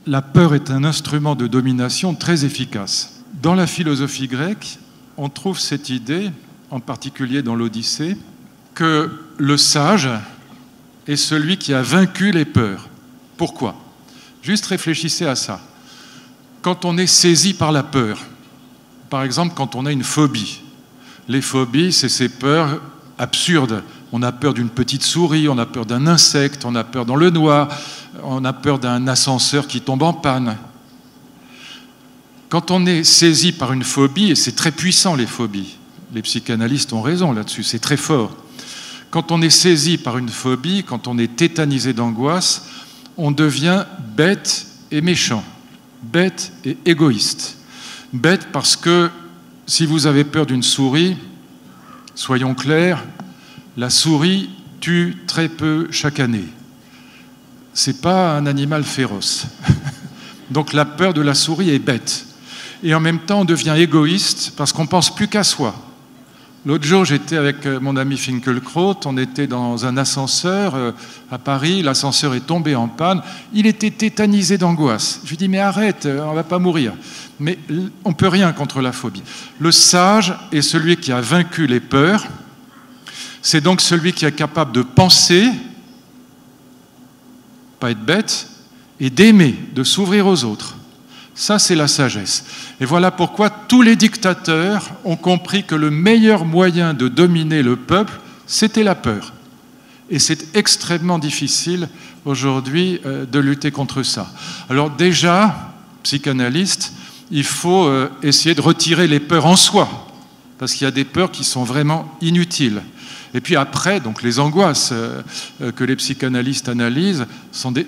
la peur est un instrument de domination très efficace. Dans la philosophie grecque, on trouve cette idée, en particulier dans l'Odyssée, que le sage est celui qui a vaincu les peurs. Pourquoi? Juste réfléchissez à ça. Quand on est saisi par la peur, par exemple quand on a une phobie, les phobies, c'est ces peurs absurdes. On a peur d'une petite souris, on a peur d'un insecte, on a peur dans le noir, on a peur d'un ascenseur qui tombe en panne. Quand on est saisi par une phobie, et c'est très puissant les phobies, les psychanalystes ont raison là-dessus, c'est très fort. Quand on est saisi par une phobie, quand on est tétanisé d'angoisse, on devient bête et méchant, bête et égoïste. Bête parce que si vous avez peur d'une souris, soyons clairs, la souris tue très peu chaque année. Ce n'est pas un animal féroce. Donc la peur de la souris est bête. Et en même temps, on devient égoïste parce qu'on ne pense plus qu'à soi. L'autre jour, j'étais avec mon ami Finkielkraut, on était dans un ascenseur à Paris, l'ascenseur est tombé en panne, il était tétanisé d'angoisse. Je lui dis, mais arrête, on ne va pas mourir. Mais on ne peut rien contre la phobie. Le sage est celui qui a vaincu les peurs, c'est donc celui qui est capable de penser, pas être bête, et d'aimer, de s'ouvrir aux autres. Ça, c'est la sagesse. Et voilà pourquoi tous les dictateurs ont compris que le meilleur moyen de dominer le peuple, c'était la peur. Et c'est extrêmement difficile aujourd'hui de lutter contre ça. Alors déjà, psychanalyste, il faut essayer de retirer les peurs en soi, parce qu'il y a des peurs qui sont vraiment inutiles. Et puis après, donc les angoisses que les psychanalystes analysent,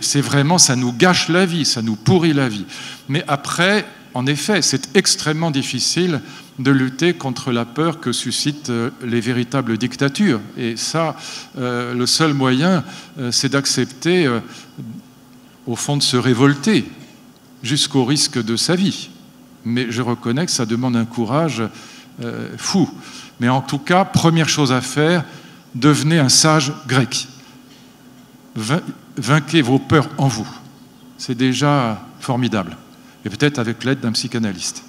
c'est vraiment, ça nous gâche la vie, ça nous pourrit la vie. Mais après, en effet, c'est extrêmement difficile de lutter contre la peur que suscitent les véritables dictatures. Et ça, le seul moyen, c'est d'accepter, au fond, de se révolter jusqu'au risque de sa vie. Mais je reconnais que ça demande un courage fou. Mais en tout cas, première chose à faire, devenez un sage grec. Vainquez vos peurs en vous. C'est déjà formidable. Et peut-être avec l'aide d'un psychanalyste.